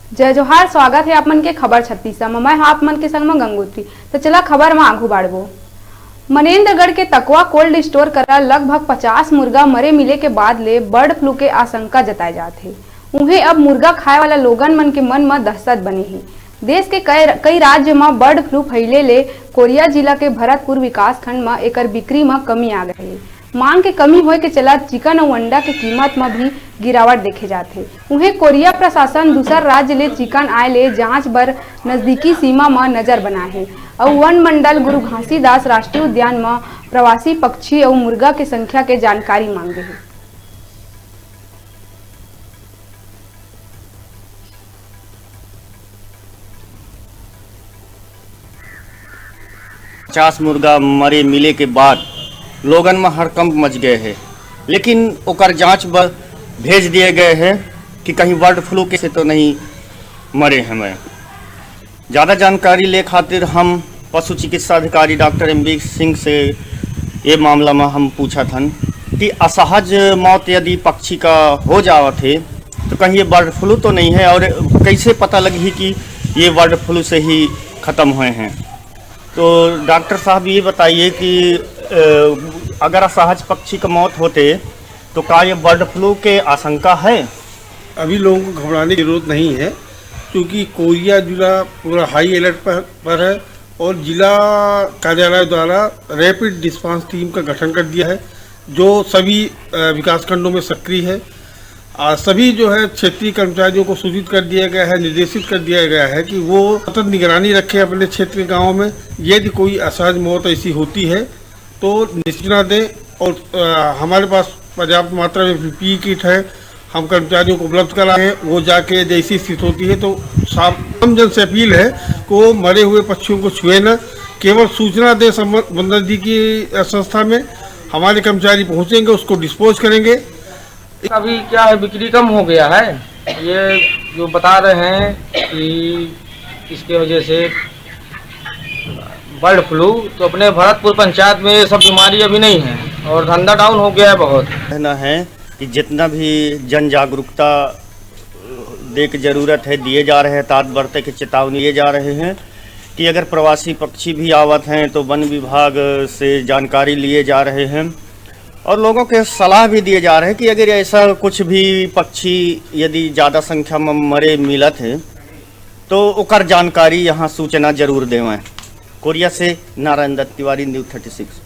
जय जोहार। स्वागत है आप मन के खबर 36 में। मैं आप मन के संग में गंगोत्री। तो चला खबर में आगू बाढ़बो। मनेन्द्रगढ़ के तकवा कोल्ड स्टोर करा लगभग 50 मुर्गा मरे मिले के बाद ले बर्ड फ्लू के आशंका जताए जाते। उन्हें अब मुर्गा खाए वाला लोगन मन के मन में दहशत बनी है। देश के कई राज्य में बर्ड फ्लू फैले ले कोरिया जिला के भरतपुर विकास खंड में एकर बिक्री में कमी आ गई है। मांग के कमी होए के चला चिकन और अंडा के कीमत में भी गिरावट देखे जाते। उन्हें कोरिया प्रशासन दूसर राज्य ले चिकन आए ले जांच बर नजदीकी सीमा में नजर बनाए है और वन मंडल गुरु घासीदास राष्ट्रीय उद्यान में प्रवासी पक्षी और मुर्गा की संख्या के जानकारी मांगे है। पचास मुर्गा मरे मिले के बाद लोगन में हड़कंप मच गए हैं, लेकिन ओकर जांच बर भेज दिए गए हैं कि कहीं बर्ड फ्लू के से तो नहीं मरे हैं। मैं ज़्यादा जानकारी ले खातिर हम पशु चिकित्सा अधिकारी डॉक्टर MB सिंह से ये मामला में हम पूछा था कि असहज मौत यदि पक्षी का हो जावत है तो कहीं ये बर्ड फ्लू तो नहीं है, और कैसे पता लगी कि ये बर्ड फ्लू से ही ख़त्म हुए हैं। तो डॉक्टर साहब ये बताइए कि अगर असहज पक्षी का मौत होते तो क्या ये बर्ड फ्लू के आशंका है? अभी लोगों को घबराने की जरूरत नहीं है, क्योंकि कोरिया जिला पूरा हाई अलर्ट पर है और जिला कार्यालय द्वारा रैपिड रिस्पांस टीम का गठन कर दिया है, जो सभी विकासखंडों में सक्रिय है। सभी जो है क्षेत्रीय कर्मचारियों को सूचित कर दिया गया है, निर्देशित कर दिया गया है कि वो सतत निगरानी रखें अपने क्षेत्र के गाँव में। यदि कोई असहज मौत ऐसी होती है तो सूचना दें, और हमारे पास पर्याप्त मात्रा में PPE किट है, हम कर्मचारियों को उपलब्ध करा है। वो जाके जैसी स्थिति होती है तो आम जन से अपील है को मरे हुए पक्षियों को छुए न, केवल सूचना दें संबंधित की संस्था में। हमारे कर्मचारी पहुंचेंगे, उसको डिस्पोज करेंगे। अभी क्या है, बिक्री कम हो गया है, ये जो बता रहे हैं कि इसके वजह से बर्ड फ्लू। तो अपने भरतपुर पंचायत में ये सब बीमारी अभी नहीं है और धंधा डाउन हो गया है बहुत। कहना है कि जितना भी जन जागरूकता दे की जरूरत है दिए जा रहे हैं, तात बरते की चेतावनी दिए जा रहे हैं कि अगर प्रवासी पक्षी भी आवत हैं तो वन विभाग से जानकारी लिए जा रहे हैं, और लोगों के सलाह भी दिए जा रहे हैं कि अगर ऐसा कुछ भी पक्षी यदि ज़्यादा संख्या में मरे मिलत है तो ओकर जानकारी यहाँ सूचना जरूर देवें। कोरिया से नारायण दत्त तिवारी, न्यूज़ 36।